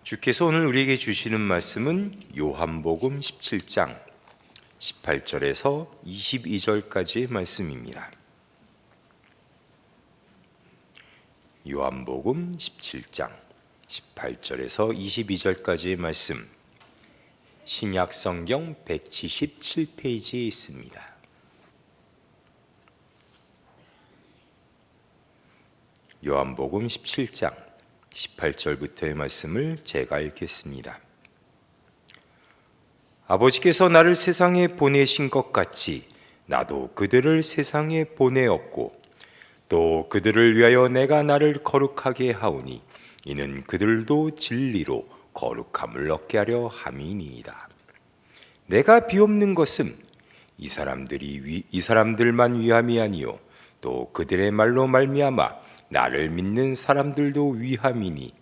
주께서 오늘 우리에게 주시는 말씀은 요한복음 17장 18절에서 22절까지의 말씀입니다. 요한복음 17장 18절에서 22절까지의 말씀, 신약성경 177페이지에 있습니다. 요한복음 17장 18절부터의 말씀을 제가 읽겠습니다. 아버지께서 나를 세상에 보내신 것 같이 나도 그들을 세상에 보내었고 또 그들을 위하여 내가 나를 거룩하게 하오니 이는 그들도 진리로 거룩함을 얻게 하려 함이니이다. 내가 비옵는 것은 이 사람들만 위함이 아니요 또 그들의 말로 말미암아 나를 믿는 사람들도 위함이니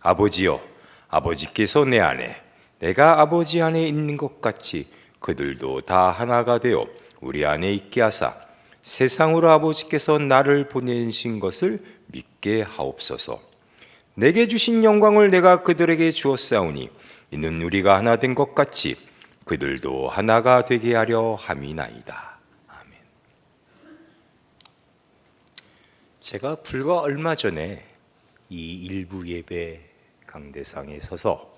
아버지여, 아버지께서 내 안에 내가 아버지 안에 있는 것 같이 그들도 다 하나가 되어 우리 안에 있게 하사 세상으로 아버지께서 나를 보내신 것을 믿게 하옵소서. 내게 주신 영광을 내가 그들에게 주었사오니 이는 우리가 하나 된 것 같이 그들도 하나가 되게 하려 함이나이다. 아멘. 제가 불과 얼마 전에 이 일부 예배 강대상에 서서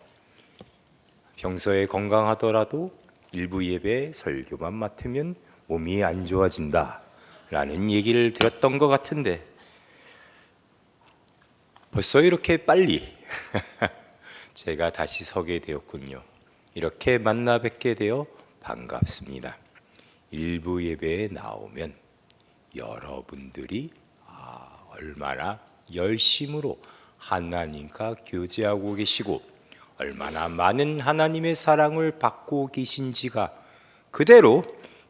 평소에 건강하더라도 일부 예배 설교만 맡으면 몸이 안 좋아진다 라는 얘기를 들었던 것 같은데 벌써 이렇게 빨리 제가 다시 서게 되었군요. 이렇게 만나 뵙게 되어 반갑습니다. 일부 예배에 나오면 여러분들이 얼마나 열심으로 하나님과 교제하고 계시고 얼마나 많은 하나님의 사랑을 받고 계신지가 그대로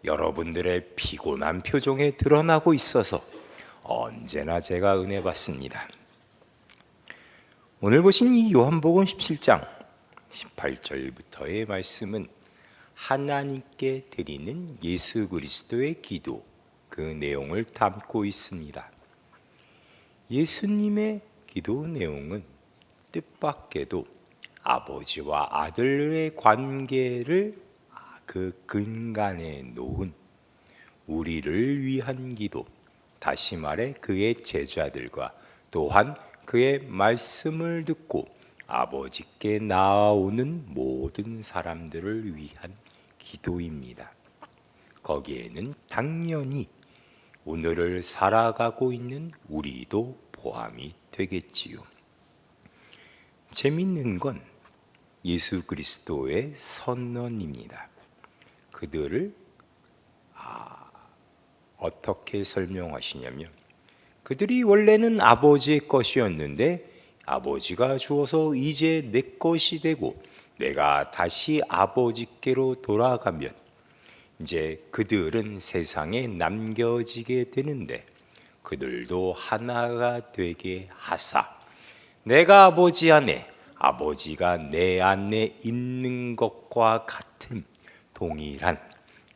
여러분들의 피곤한 표정에 드러나고 있어서 언제나 제가 은혜 받습니다. 오늘 보신 이 요한복음 17장 18절부터의 말씀은 하나님께 드리는 예수 그리스도의 기도, 그 내용을 담고 있습니다. 예수님의 기도 내용은 뜻밖에도 아버지와 아들의 관계를 그 근간에 놓은 우리를 위한 기도, 다시 말해 그의 제자들과 또한 그의 말씀을 듣고 아버지께 나아오는 모든 사람들을 위한 기도입니다. 거기에는 당연히 오늘을 살아가고 있는 우리도 포함이 되겠지요. 재밌는 건 예수 그리스도의 선언입니다. 그들을 어떻게 설명하시냐면 그들이 원래는 아버지의 것이었는데 아버지가 주어서 이제 내 것이 되고 내가 다시 아버지께로 돌아가면 이제 그들은 세상에 남겨지게 되는데 그들도 하나가 되게 하사 내가 아버지 안에 아버지가 내 안에 있는 것과 같은 동일한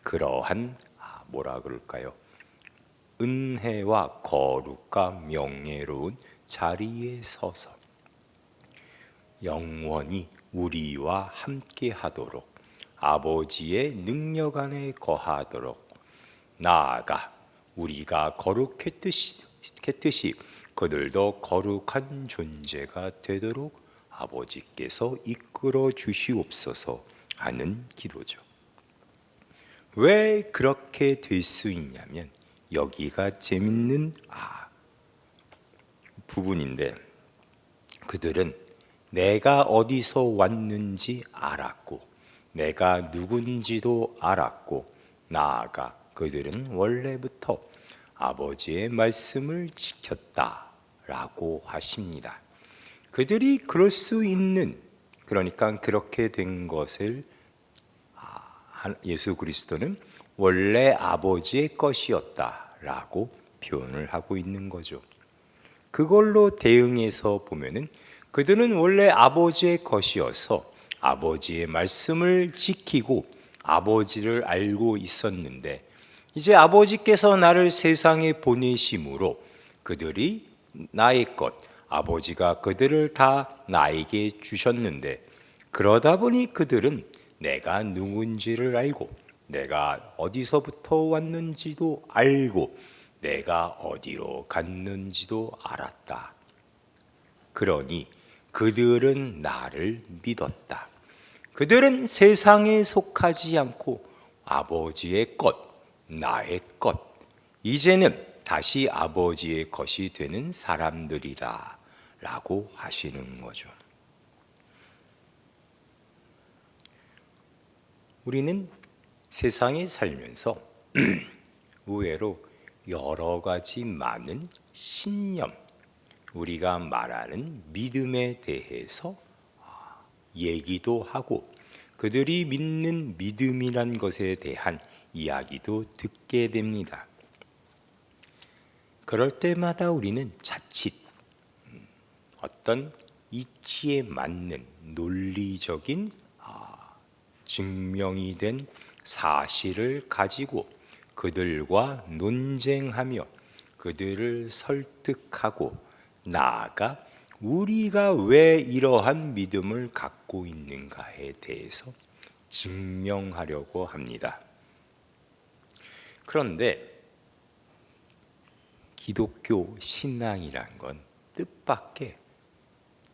그러한 뭐라 그럴까요? 은혜와 거룩과 명예로운 자리에 서서 영원히 우리와 함께 하도록 아버지의 능력 안에 거하도록 나아가 우리가 거룩했듯이 그들도 거룩한 존재가 되도록 아버지께서 이끌어 주시옵소서 하는 기도죠. 왜 그렇게 될 수 있냐면 여기가 재밌는 부분인데 그들은 내가 어디서 왔는지 알았고 내가 누군지도 알았고 나아가 그들은 원래부터 아버지의 말씀을 지켰다라고 하십니다. 그들이 그럴 수 있는 그러니까 그렇게 된 것을 예수 그리스도는 원래 아버지의 것이었다라고 표현을 하고 있는 거죠. 그걸로 대응해서 보면은 그들은 원래 아버지의 것이어서 아버지의 말씀을 지키고 아버지를 알고 있었는데 이제 아버지께서 나를 세상에 보내심으로 그들이 나의 것, 아버지가 그들을 다 나에게 주셨는데 그러다 보니 그들은 내가 누군지를 알고 내가 어디서부터 왔는지도 알고 내가 어디로 갔는지도 알았다. 그러니 그들은 나를 믿었다. 그들은 세상에 속하지 않고 아버지의 것, 나의 것, 이제는 다시 아버지의 것이 되는 사람들이라 라고 하시는 거죠. 우리는 세상에 살면서 의외로 여러 가지 많은 신념, 우리가 말하는 믿음에 대해서 얘기도 하고 그들이 믿는 믿음이란 것에 대한 이야기도 듣게 됩니다. 그럴 때마다 우리는 자칫 어떤 이치에 맞는 논리적인 증명이 된 사실을 가지고 그들과 논쟁하며 그들을 설득하고 나아가 우리가 왜 이러한 믿음을 갖고 있는가에 대해서 증명하려고 합니다. 그런데 기독교 신앙이란 건 뜻밖의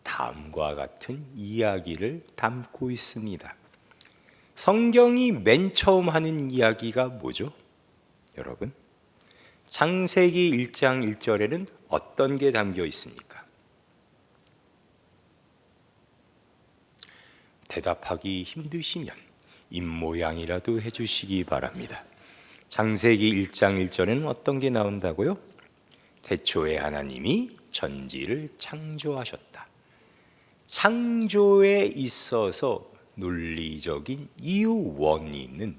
다음과 같은 이야기를 담고 있습니다. 성경이 맨 처음 하는 이야기가 뭐죠? 여러분, 창세기 1장 1절에는 어떤 게 담겨 있습니까? 대답하기 힘드시면 입모양이라도 해주시기 바랍니다. 창세기 1장 1절에는 어떤 게 나온다고요? 태초에 하나님이 천지를 창조하셨다. 창조에 있어서 논리적인 이유 원인은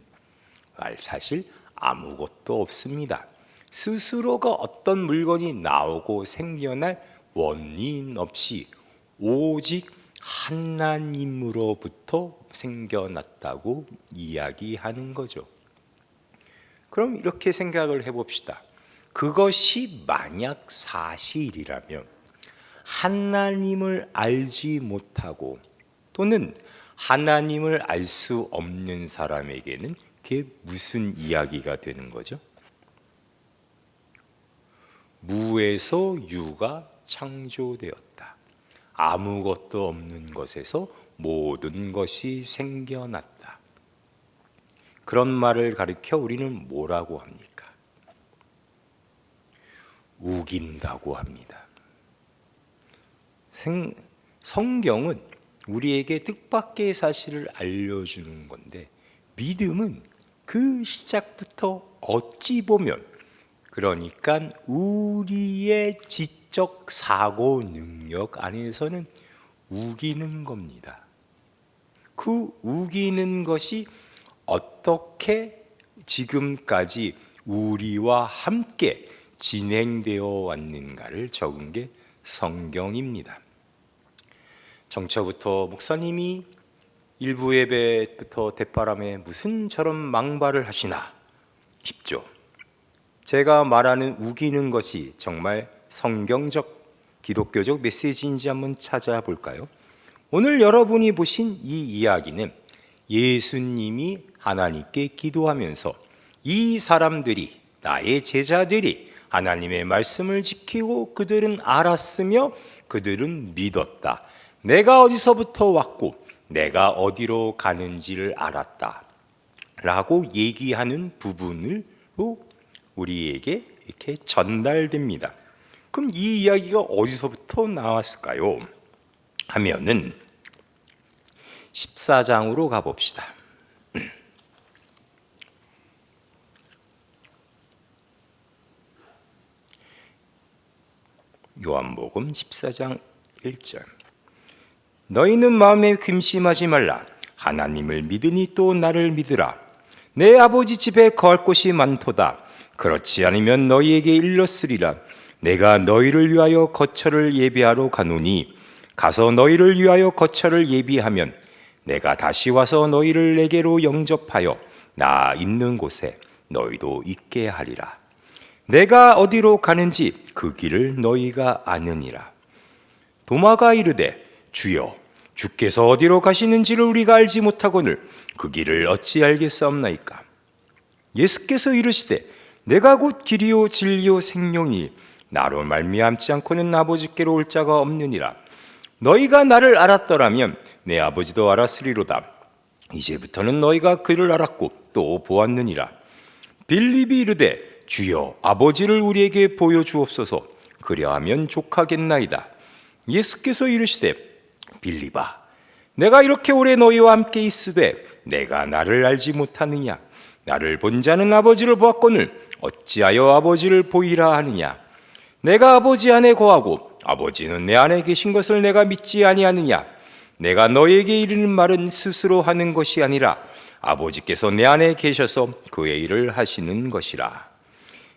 사실 아무것도 없습니다. 스스로가 어떤 물건이 나오고 생겨날 원인 없이 오직 하나님으로부터 생겨났다고 이야기하는 거죠. 그럼 이렇게 생각을 해봅시다. 그것이 만약 사실이라면 하나님을 알지 못하고 또는 하나님을 알 수 없는 사람에게는 그게 무슨 이야기가 되는 거죠? 무에서 유가 창조되었다. 아무것도 없는 것에서 모든 것이 생겨났다. 그런 말을 가리켜 우리는 뭐라고 합니까? 우긴다고 합니다. 성경은 우리에게 뜻밖의 사실을 알려주는 건데 믿음은 그 시작부터 어찌 보면 그러니까 우리의 지적 사고 능력 안에서는 우기는 겁니다. 그 우기는 것이 어떻게 지금까지 우리와 함께 진행되어 왔는가를 적은 게 성경입니다. 정처부터 목사님이 일부 예배부터 대바람에 무슨 저런 망발을 하시나 싶죠. 제가 말하는 우기는 것이 정말 성경적 기독교적 메시지인지 한번 찾아볼까요? 오늘 여러분이 보신 이 이야기는 예수님이 하나님께 기도하면서 이 사람들이 나의 제자들이 하나님의 말씀을 지키고 그들은 알았으며 그들은 믿었다. 내가 어디서부터 왔고 내가 어디로 가는지를 알았다 라고 얘기하는 부분으로 우리에게 이렇게 전달됩니다. 그럼 이 이야기가 어디서부터 나왔을까요? 하면은 14장으로 가봅시다. 요한복음 14장 1절. 너희는 마음에 근심하지 말라. 하나님을 믿으니 또 나를 믿으라. 내 아버지 집에 거할 곳이 많도다. 그렇지 않으면 너희에게 일렀으리라. 내가 너희를 위하여 거처를 예비하러 가노니 가서 너희를 위하여 거처를 예비하면 내가 다시 와서 너희를 내게로 영접하여 나 있는 곳에 너희도 있게 하리라. 내가 어디로 가는지 그 길을 너희가 아느니라. 도마가 이르되 주여 주께서 어디로 가시는지를 우리가 알지 못하거늘 그 길을 어찌 알겠사옵나이까. 예수께서 이르시되 내가 곧 길이요 진리요 생명이니 나로 말미암지 않고는 아버지께로 올 자가 없느니라. 너희가 나를 알았더라면 내 아버지도 알았으리로다. 이제부터는 너희가 그를 알았고 또 보았느니라. 빌립이 이르되 주여 아버지를 우리에게 보여주옵소서. 그리하면 족하겠나이다. 예수께서 이르시되 빌립아 내가 이렇게 오래 너희와 함께 있으되 내가 나를 알지 못하느냐. 나를 본 자는 아버지를 보았거늘 어찌하여 아버지를 보이라 하느냐. 내가 아버지 안에 거하고 아버지는 내 안에 계신 것을 내가 믿지 아니하느냐. 내가 너희에게 이르는 말은 스스로 하는 것이 아니라 아버지께서 내 안에 계셔서 그의 일을 하시는 것이라.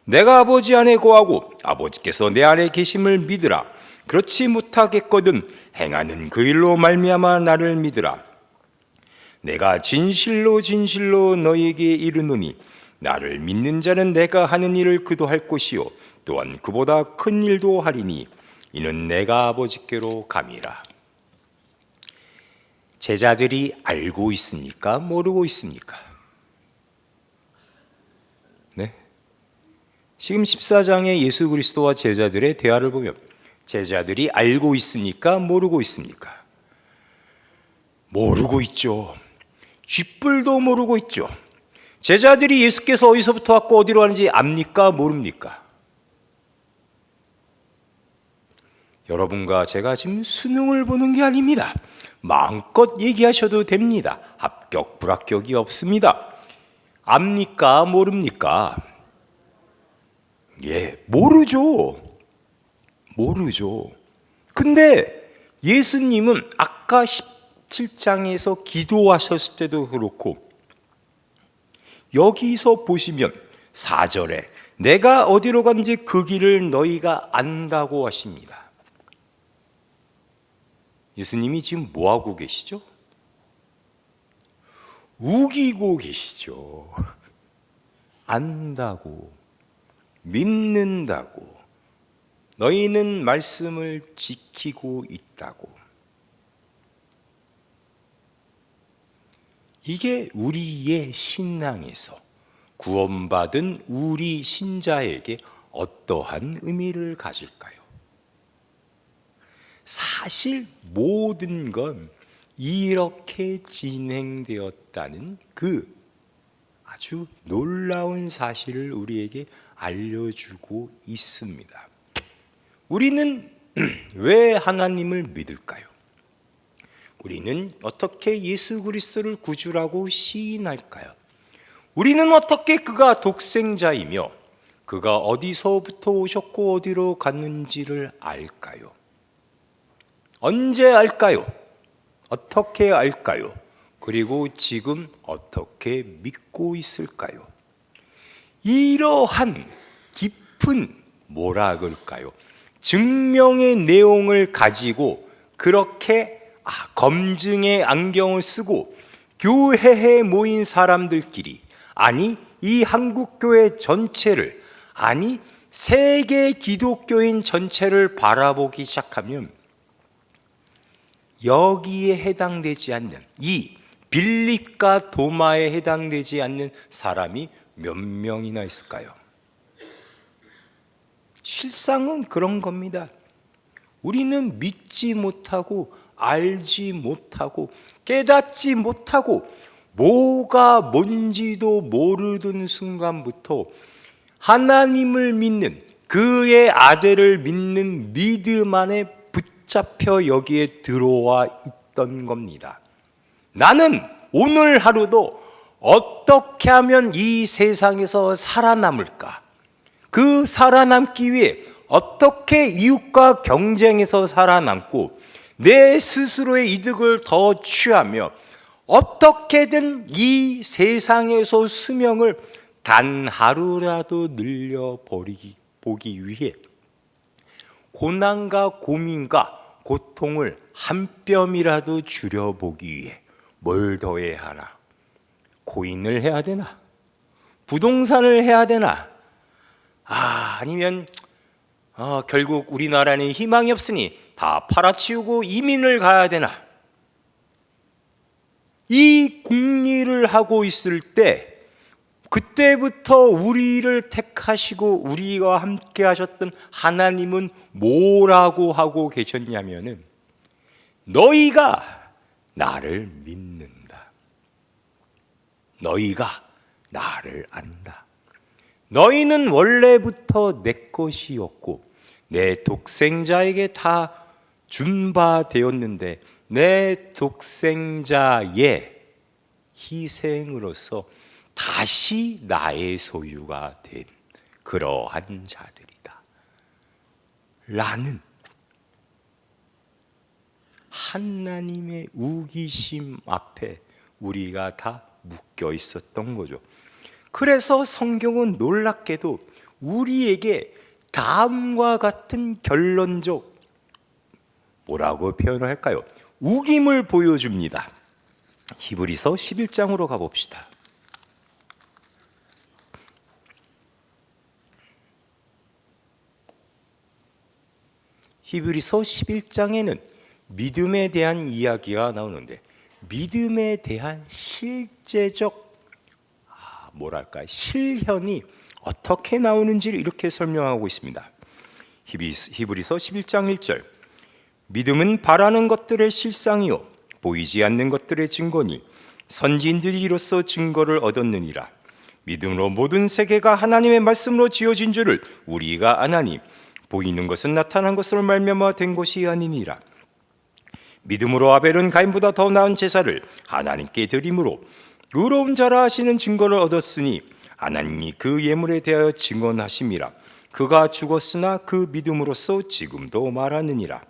내가 아버지 안에 거하고 아버지께서 내 안에 계심을 믿으라. 그렇지 못하겠거든 행하는 그 일로 말미암아 나를 믿으라. 내가 진실로 진실로 너희에게 이르노니 나를 믿는 자는 내가 하는 일을 그도 할 것이요 또한 그보다 큰 일도 하리니 이는 내가 아버지께로 감이라. 제자들이 알고 있습니까? 모르고 있습니까? 네. 지금 14장의 예수 그리스도와 제자들의 대화를 보면 제자들이 알고 있습니까? 모르고 있습니까? 모르고 있죠. 쥐뿔도 모르고 있죠. 제자들이 예수께서 어디서부터 왔고 어디로 가는지 압니까? 모릅니까? 여러분과 제가 지금 수능을 보는 게 아닙니다. 마음껏 얘기하셔도 됩니다. 합격, 불합격이 없습니다. 압니까? 모릅니까? 예, 모르죠. 모르죠. 근데 예수님은 아까 17장에서 기도하셨을 때도 그렇고 여기서 보시면 4절에 내가 어디로 간지 그 길을 너희가 안다고 하십니다. 예수님이 지금 뭐하고 계시죠? 우기고 계시죠. 안다고, 믿는다고, 너희는 말씀을 지키고 있다고. 이게 우리의 신앙에서 구원받은 우리 신자에게 어떠한 의미를 가질까요? 사실 모든 건 이렇게 진행되었다는 그 아주 놀라운 사실을 우리에게 알려주고 있습니다. 우리는 왜 하나님을 믿을까요? 우리는 어떻게 예수 그리스도를 구주라고 시인할까요? 우리는 어떻게 그가 독생자이며 그가 어디서부터 오셨고 어디로 갔는지를 알까요? 언제 알까요? 어떻게 알까요? 그리고 지금 어떻게 믿고 있을까요? 이러한 깊은 뭐라 그럴까요? 증명의 내용을 가지고 그렇게 검증의 안경을 쓰고 교회에 모인 사람들끼리, 아니 이 한국교회 전체를, 아니 세계 기독교인 전체를 바라보기 시작하면 여기에 해당되지 않는, 이 빌립과 도마에 해당되지 않는 사람이 몇 명이나 있을까요? 실상은 그런 겁니다. 우리는 믿지 못하고 알지 못하고 깨닫지 못하고 뭐가 뭔지도 모르던 순간부터 하나님을 믿는, 그의 아들을 믿는 믿음 안에 붙잡혀 여기에 들어와 있던 겁니다. 나는 오늘 하루도 어떻게 하면 이 세상에서 살아남을까? 그 살아남기 위해 어떻게 이웃과 경쟁해서 살아남고 내 스스로의 이득을 더 취하며 어떻게든 이 세상에서 수명을 단 하루라도 보기 위해 고난과 고민과 고통을 한 뼘이라도 줄여보기 위해 뭘 더 해야 하나? 코인을 해야 되나? 부동산을 해야 되나? 아니면 결국 우리나라는 희망이 없으니 다 팔아치우고 이민을 가야 되나? 이 궁리를 하고 있을 때 그때부터 우리를 택하시고 우리와 함께 하셨던 하나님은 뭐라고 하고 계셨냐면은 너희가 나를 믿는다. 너희가 나를 안다. 너희는 원래부터 내 것이었고 내 독생자에게 다 준 바 되었는데 내 독생자의 희생으로서 다시 나의 소유가 된 그러한 자들이다 라는 하나님의 우기심 앞에 우리가 다 묶여 있었던 거죠. 그래서 성경은 놀랍게도 우리에게 다음과 같은 결론적 뭐라고 표현을 할까요? 우김을 보여줍니다. 히브리서 11장으로 가봅시다. 히브리서 11장에는 믿음에 대한 이야기가 나오는데 믿음에 대한 실제적 실현이 어떻게 나오는지를 이렇게 설명하고 있습니다. 히브리서 11장 1절 믿음은 바라는 것들의 실상이요 보이지 않는 것들의 증거니 선지인들이 이로써 증거를 얻었느니라. 믿음으로 모든 세계가 하나님의 말씀으로 지어진 줄을 우리가 아나니 보이는 것은 나타난 것으로 말미암아 된 것이 아니니라. 믿음으로 아벨은 가인보다 더 나은 제사를 하나님께 드림으로 의로운 자라 하시는 증거를 얻었으니 하나님이 그 예물에 대하여 증언하심이라. 그가 죽었으나 그 믿음으로써 지금도 말하느니라.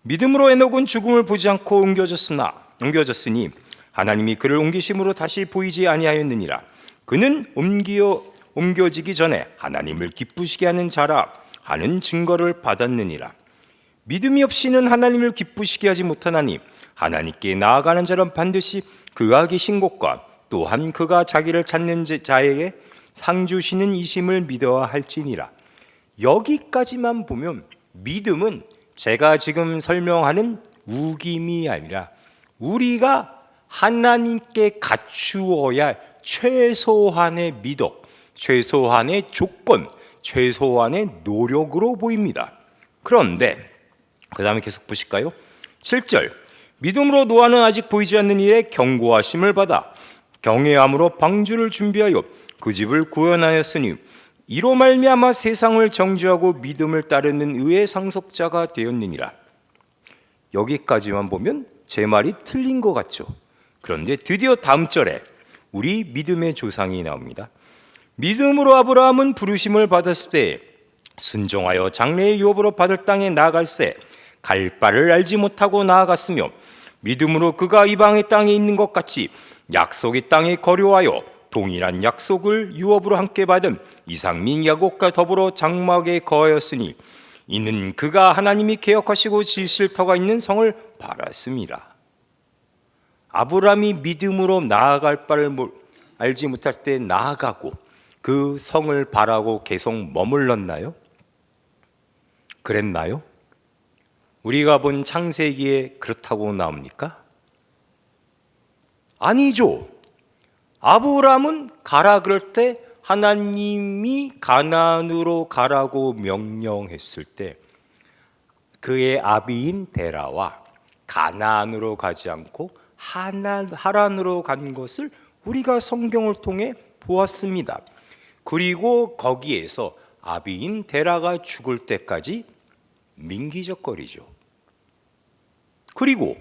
믿음으로 에녹은 죽음을 보지 않고 옮겨졌으니 하나님이 그를 옮기심으로 다시 보이지 아니하였느니라. 그는 옮겨지기 전에 하나님을 기쁘시게 하는 자라 하는 증거를 받았느니라. 믿음이 없이는 하나님을 기쁘시게 하지 못하나니 하나님께 나아가는 자는 반드시 그가 계신 곳과 또한 그가 자기를 찾는 자에게 상 주시는 이심을 믿어야 할지니라. 여기까지만 보면 믿음은 제가 지금 설명하는 우김이 아니라 우리가 하나님께 갖추어야 할 최소한의 미덕, 최소한의 조건, 최소한의 노력으로 보입니다. 그런데 그 다음에 계속 보실까요? 7절 믿음으로 노아는 아직 보이지 않는 일에 경고하심을 받아 경외함으로 방주를 준비하여 그 집을 구원하였으니 이로 말미암아 세상을 정죄하고 믿음을 따르는 의의 상속자가 되었느니라. 여기까지만 보면 제 말이 틀린 것 같죠. 그런데 드디어 다음 절에 우리 믿음의 조상이 나옵니다. 믿음으로 아브라함은 부르심을 받았을 때 순종하여 장래의 유업으로 받을 땅에 나아갈새 갈 바를 알지 못하고 나아갔으며 믿음으로 그가 이방의 땅에 있는 것 같이 약속의 땅에 거류하여 동일한 약속을 유업으로 함께 받은 이삭 및 야곱과 더불어 장막에 거하였으니 이는 그가 하나님이 계약하시고 지으실 터가 있는 성을 바랐습니다. 아브라함이 믿음으로 나아갈 바를 알지 못할 때 나아가고 그 성을 바라고 계속 머물렀나요? 그랬나요? 우리가 본 창세기에 그렇다고 나옵니까? 아니죠. 아브라함은 가라 그럴 때 하나님이 가나안으로 가라고 명령했을 때 그의 아비인 데라와 가나안으로 가지 않고 하란으로 간 것을 우리가 성경을 통해 보았습니다. 그리고 거기에서 아비인 데라가 죽을 때까지 민기적거리죠. 그리고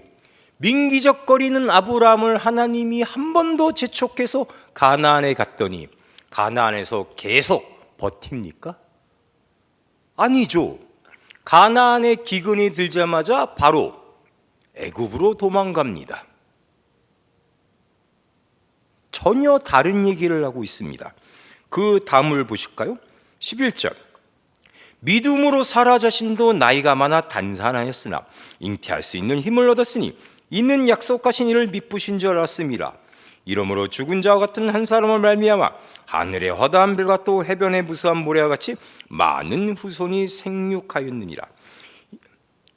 민기적거리는 아브라함을 하나님이 한 번 더 재촉해서 가나안에 갔더니 가나안에서 계속 버팁니까? 아니죠. 가나안에 기근이 들자마자 바로 애굽으로 도망갑니다. 전혀 다른 얘기를 하고 있습니다. 그 다음을 보실까요? 11절 믿음으로 사라 자신도 나이가 많아 단산하였으나 잉태할 수 있는 힘을 얻었으니 이는 약속하신 이를 미쁘신 줄 알았음이라. 이러므로 죽은 자와 같은 한 사람을 말미암아 하늘의 허다한 별과 또 해변의 무수한 모래와 같이 많은 후손이 생육하였느니라.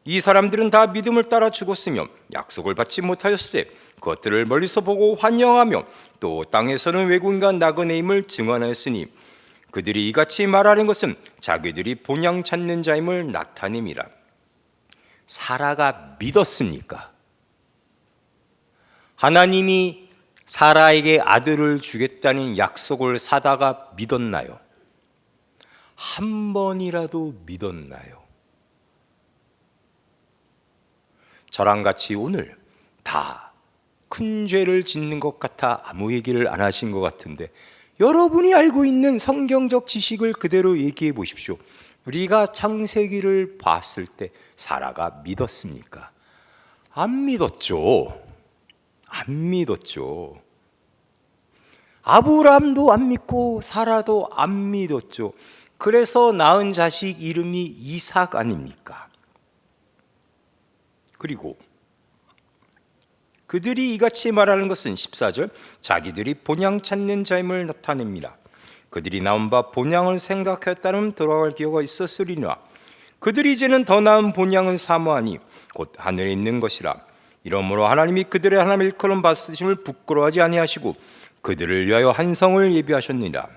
이 사람들은 다 믿음을 따라 죽었으며 약속을 받지 못하였을 때 그것들을 멀리서 보고 환영하며 또 땅에서는 외국인과 나그네임을 증언하였으니 그들이 이같이 말하는 것은 자기들이 본향 찾는 자임을 나타냄이라. 사라가 믿었습니까? 하나님이 사라에게 아들을 주겠다는 약속을 사다가 믿었나요? 한 번이라도 믿었나요? 저랑 같이 오늘 다 큰 죄를 짓는 것 같아 아무 얘기를 안 하신 것 같은데 여러분이 알고 있는 성경적 지식을 그대로 얘기해 보십시오. 우리가 창세기를 봤을 때 사라가 믿었습니까? 안 믿었죠. 안 믿었죠. 아브라함도 안 믿고 사라도 안 믿었죠. 그래서 낳은 자식 이름이 이삭 아닙니까? 그리고 그들이 이같이 말하는 것은 14절 자기들이 본향 찾는 자임을 나타냅니다. 그들이 나온 바 본향을 생각하였다면 돌아갈 기회가 있었으리나 그들이 이제는 더 나은 본향은 사모하니 곧 하늘에 있는 것이라. 이러므로 하나님이 그들의 하나님 일컬음 받으심을 부끄러워하지 아니하시고 그들을 위하여 한 성을 예비하셨느니라.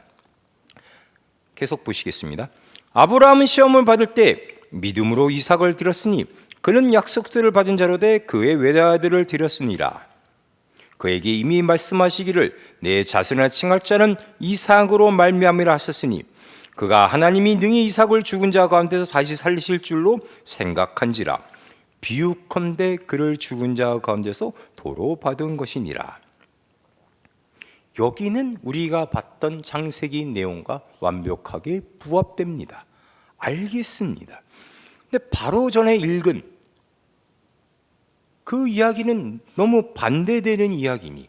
계속 보시겠습니다. 아브라함은 시험을 받을 때 믿음으로 이삭을 드렸으니 그는 약속들을 받은 자로 돼 그의 외아들을 드렸으니라. 그에게 이미 말씀하시기를 내 자손을 칭할 자는 이삭으로 말미암으라 하셨으니 그가 하나님이 능히 이삭을 죽은 자 가운데서 다시 살리실 줄로 생각한지라. 비유컨대 그를 죽은 자 가운데서 도로 받은 것이니라. 여기는 우리가 봤던 창세기 내용과 완벽하게 부합됩니다. 알겠습니다. 근데 바로 전에 읽은 그 이야기는 너무 반대되는 이야기니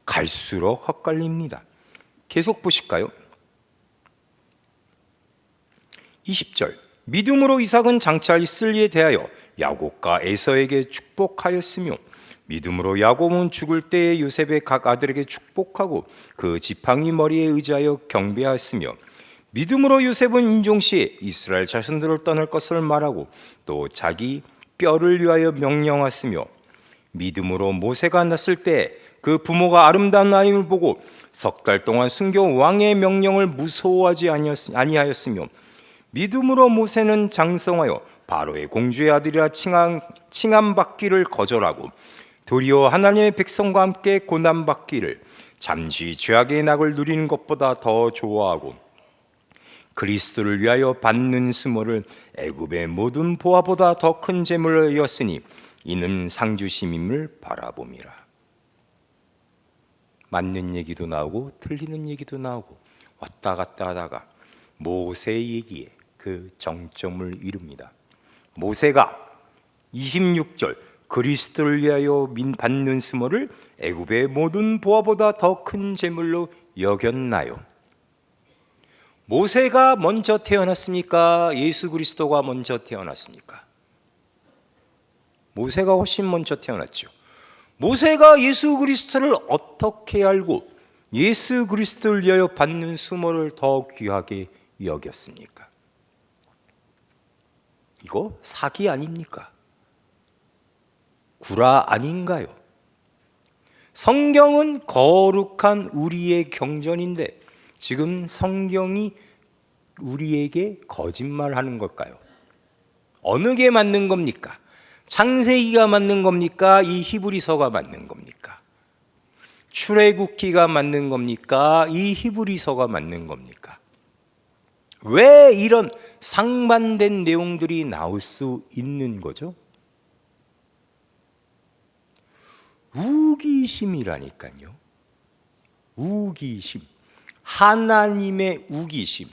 갈수록 헛갈립니다. 계속 보실까요? 20절 믿음으로 이삭은 장차 있을 일에 대하여 야곱과 에서에게 축복하였으며 믿음으로 야곱은 죽을 때에 요셉의 각 아들에게 축복하고 그 지팡이 머리에 의지하여 경배하였으며 믿음으로 요셉은 인종시에 이스라엘 자손들을 떠날 것을 말하고 또 자기 뼈를 위하여 명령하였으며 믿음으로 모세가 났을 때 그 부모가 아름다운 아임을 보고 석 달 동안 순교 왕의 명령을 무서워하지 아니하였으며 믿음으로 모세는 장성하여 바로의 공주의 아들이라 칭함받기를 거절하고 도리어 하나님의 백성과 함께 고난받기를 잠시 죄악의 낙을 누리는 것보다 더 좋아하고 그리스도를 위하여 받는 수모를 애굽의 모든 보화보다 더 큰 재물로 여겼으니 이는 상주심임을 바라봄이라. 맞는 얘기도 나오고 틀리는 얘기도 나오고 왔다 갔다 하다가 모세의 얘기에 그 정점을 이룹니다. 모세가 26절 그리스도를 위하여 받는 수모를 애굽의 모든 보화보다 더 큰 재물로 여겼나요? 모세가 먼저 태어났습니까? 예수 그리스도가 먼저 태어났습니까? 모세가 훨씬 먼저 태어났죠. 모세가 예수 그리스도를 어떻게 알고 예수 그리스도를 위하여 받는 수모를 더 귀하게 여겼습니까? 이거 사기 아닙니까? 구라 아닌가요? 성경은 거룩한 우리의 경전인데 지금 성경이 우리에게 거짓말하는 걸까요? 어느 게 맞는 겁니까? 창세기가 맞는 겁니까? 이 히브리서가 맞는 겁니까? 출애굽기가 맞는 겁니까? 이 히브리서가 맞는 겁니까? 왜 이런 상반된 내용들이 나올 수 있는 거죠? 우기심이라니까요. 우기심. 하나님의 우기심.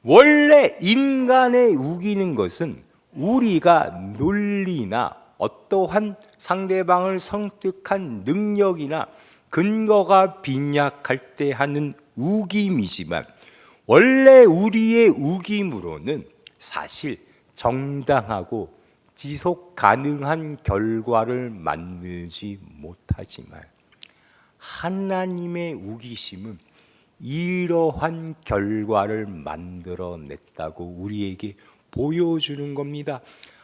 원래 인간의 우기는 것은 우리가 논리나 어떠한 상대방을 설득한 능력이나 근거가 빈약할 때 하는 우김이지만 원래 우리의 우김으로는 사실 정당하고 지속 가능한 결과를 만들지 못하지만 하나님의 우기심은 이러한 결과를 만들어냈다고 우리에게 보여주는 겁니다.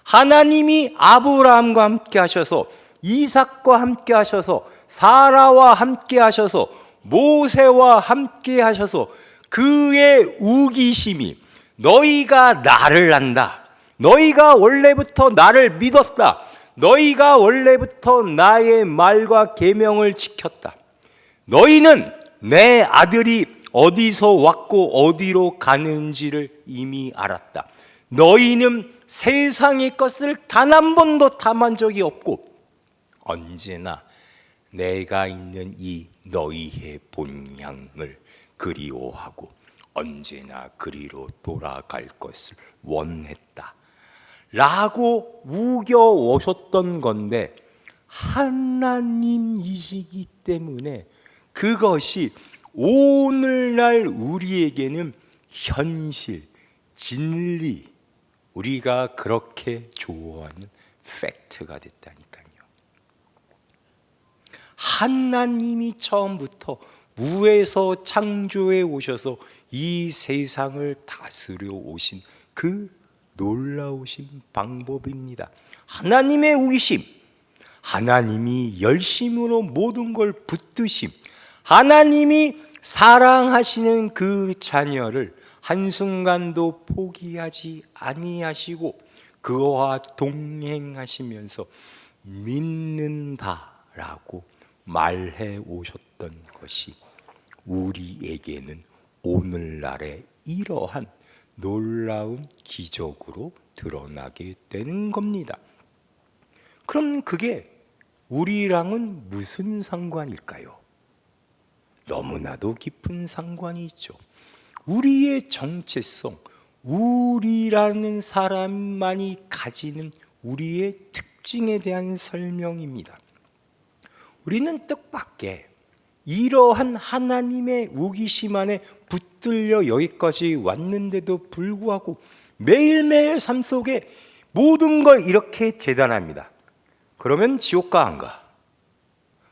하나님이 아브라함과 함께 하셔서 이삭과 함께 하셔서 사라와 함께 하셔서 모세와 함께 하셔서 그의 우기심이 너희가 나를 안다, 너희가 원래부터 나를 믿었다, 너희가 원래부터 나의 말과 계명을 지켰다, 너희는 내 아들이 어디서 왔고 어디로 가는지를 이미 알았다, 너희는 세상의 것을 단 한 번도 탐한 적이 없고 언제나 내가 있는 이 너희의 본향을 그리워하고 언제나 그리로 돌아갈 것을 원했다 라고 우겨오셨던 건데, 하나님이시기 때문에 그것이 오늘날 우리에게는 현실, 진리, 우리가 그렇게 좋아하는 팩트가 됐다니까요. 하나님이 처음부터 무에서 창조해 오셔서 이 세상을 다스려 오신 그 놀라우신 방법입니다. 하나님의 우기심, 하나님이 열심으로 모든 걸 붙드심, 하나님이 사랑하시는 그 자녀를 한순간도 포기하지 아니하시고 그와 동행하시면서 믿는다라고 말해 오셨던 것이 우리에게는 오늘날의 이러한 놀라운 기적으로 드러나게 되는 겁니다. 그럼 그게 우리랑은 무슨 상관일까요? 너무나도 깊은 상관이 있죠. 우리의 정체성, 우리라는 사람만이 가지는 우리의 특징에 대한 설명입니다. 우리는 뜻밖의 이러한 하나님의 우기심 안에 붙들려 여기까지 왔는데도 불구하고 매일매일 삶 속에 모든 걸 이렇게 재단합니다. 그러면 지옥 가 안 가?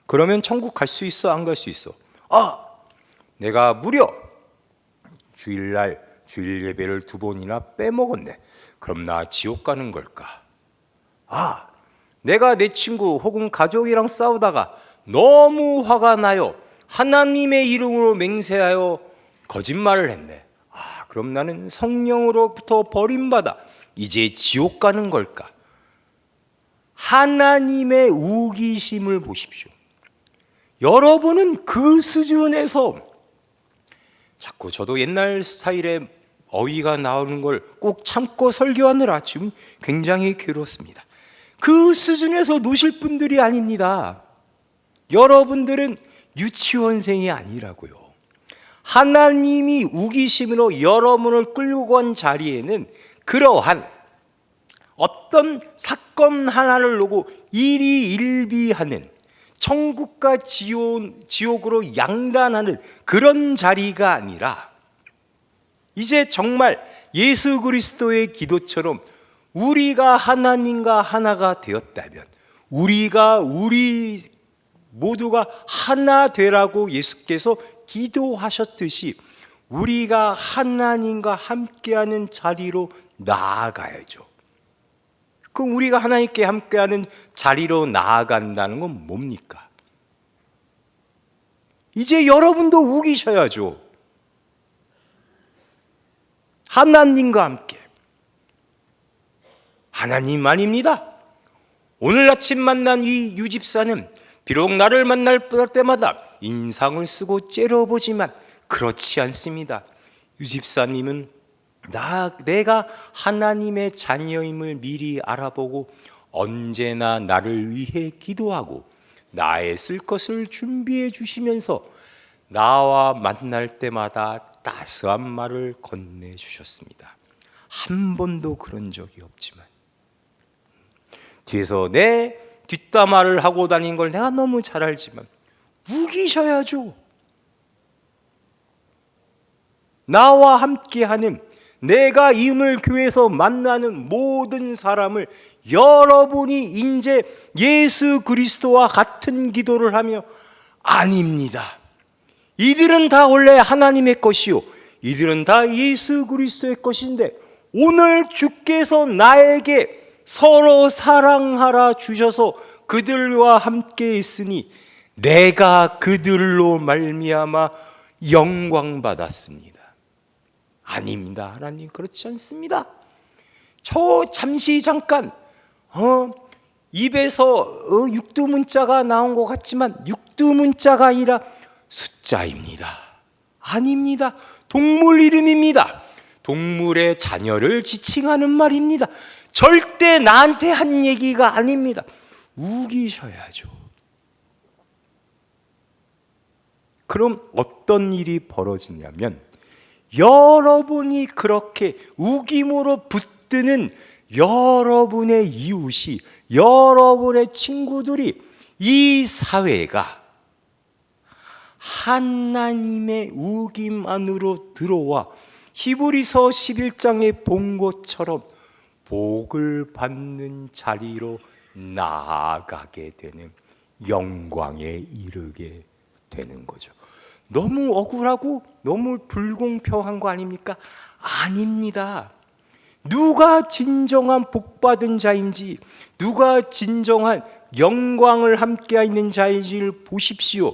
그러면 천국 갈 수 있어 안 갈 수 있어? 내가 무려 주일날 주일 예배를 2번이나 빼먹었네. 그럼 나 지옥 가는 걸까? 내가 내 친구 혹은 가족이랑 싸우다가 너무 화가 나요. 하나님의 이름으로 맹세하여 거짓말을 했네. 그럼 나는 성령으로부터 버림받아 이제 지옥 가는 걸까? 하나님의 우기심을 보십시오. 여러분은 그 수준에서 자꾸 저도 옛날 스타일의 어휘가 나오는 걸 꼭 참고 설교하느라 지금 굉장히 괴롭습니다. 그 수준에서 노실 분들이 아닙니다. 여러분들은 유치원생이 아니라고요. 하나님이 우기심으로 여러분을 끌고 간 자리에는 그러한 어떤 사건 하나를 놓고 일희일비하는, 천국과 지옥으로 양단하는 그런 자리가 아니라 이제 정말 예수 그리스도의 기도처럼 우리가 하나님과 하나가 되었다면, 우리 모두가 하나 되라고 예수께서 기도하셨듯이 우리가 하나님과 함께하는 자리로 나아가야죠. 그럼 우리가 하나님께 함께하는 자리로 나아간다는 건 뭡니까? 이제 여러분도 우기셔야죠. 하나님과 함께. 하나님만입니다. 오늘 아침 만난 이 유집사는 비록 나를 만날 때마다 인상을 쓰고 째려보지만 그렇지 않습니다. 유집사님은 내가 하나님의 자녀임을 미리 알아보고 언제나 나를 위해 기도하고 나의 쓸 것을 준비해 주시면서 나와 만날 때마다 따스한 말을 건네주셨습니다. 한 번도 그런 적이 없지만 뒤에서 내 뒷담화를 하고 다닌 걸 내가 너무 잘 알지만 우기셔야죠. 나와 함께하는, 내가 오늘 교회에서 만나는 모든 사람을 여러분이 이제 예수 그리스도와 같은 기도를 하며 아닙니다. 이들은 다 원래 하나님의 것이요, 이들은 다 예수 그리스도의 것인데 오늘 주께서 나에게 서로 사랑하라 주셔서 그들과 함께 있으니 내가 그들로 말미암아 영광 받았습니다. 아닙니다. 하나님 그렇지 않습니다. 저 잠시 잠깐 입에서 육두문자가 나온 것 같지만 육두문자가 아니라 숫자입니다. 아닙니다. 동물 이름입니다. 동물의 자녀를 지칭하는 말입니다. 절대 나한테 한 얘기가 아닙니다. 우기셔야죠. 그럼 어떤 일이 벌어지냐면 여러분이 그렇게 우김으로 붙드는 여러분의 이웃이, 여러분의 친구들이, 이 사회가 하나님의 우김 안으로 들어와 히브리서 11장에 본 것처럼 복을 받는 자리로 나아가게 되는, 영광에 이르게 되는 거죠. 너무 억울하고 너무 불공평한 거 아닙니까? 아닙니다. 누가 진정한 복받은 자인지, 누가 진정한 영광을 함께 있는 자인지를 보십시오.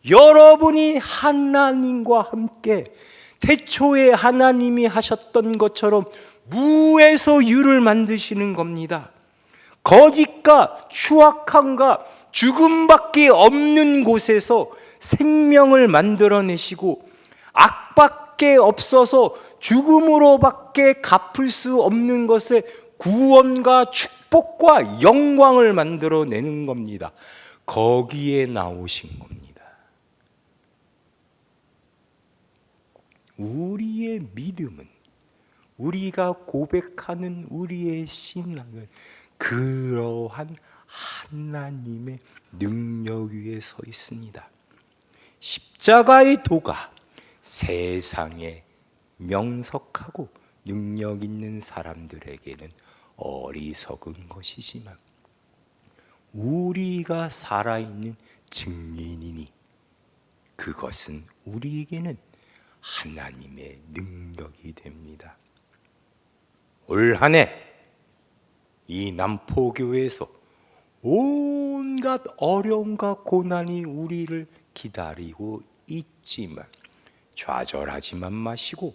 여러분이 하나님과 함께 태초에 하나님이 하셨던 것처럼 무에서 유를 만드시는 겁니다. 거짓과 추악함과 죽음밖에 없는 곳에서 생명을 만들어내시고, 악밖에 없어서 죽음으로밖에 갚을 수 없는 것에 구원과 축복과 영광을 만들어내는 겁니다. 거기에 나오신 겁니다. 우리의 믿음은, 우리가 고백하는 우리의 신앙은 그러한 하나님의 능력 위에 서 있습니다. 십자가의 도가 세상에 명석하고 능력 있는 사람들에게는 어리석은 것이지만 우리가 살아있는 증인이니 그것은 우리에게는 하나님의 능력이 됩니다. 올 한 해 이 남포교회에서 온갖 어려움과 고난이 우리를 기다리고 있지만 좌절하지만 마시고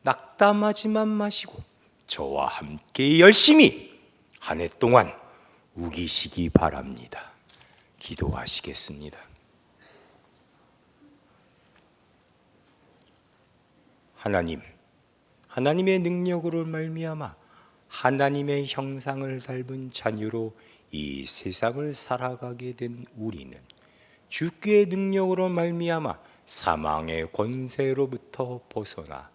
낙담하지만 마시고 저와 함께 열심히 한 해 동안 우기시기 바랍니다. 기도하시겠습니다. 하나님, 하나님의 능력으로 말미암아 하나님의 형상을 닮은 자녀로 이 세상을 살아가게 된 우리는 주의 능력으로 말미암아 사망의 권세로부터 벗어나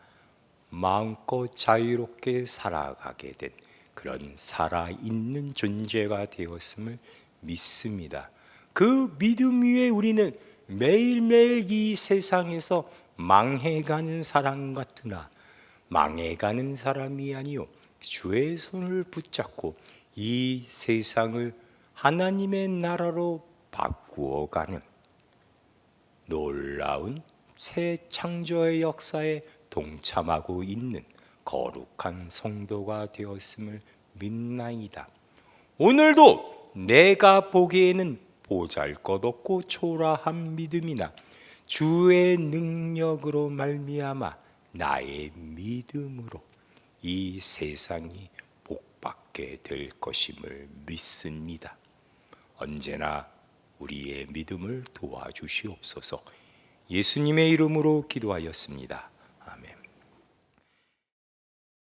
마음껏 자유롭게 살아가게 된 그런 살아있는 존재가 되었음을 믿습니다. 그 믿음 위에 우리는 매일매일 이 세상에서 망해가는 사람 같으나 망해가는 사람이 아니요 주의 손을 붙잡고 이 세상을 하나님의 나라로 바꾸어가는 놀라운 새 창조의 역사에 동참하고 있는 거룩한 성도가 되었음을 믿나이다. 오늘도 내가 보기에는 보잘것없고 초라한 믿음이나 주의 능력으로 말미암아 나의 믿음으로 이 세상이 복받게 될 것임을 믿습니다. 언제나 우리의 믿음을 도와주시옵소서. 예수님의 이름으로 기도하였습니다. 아멘.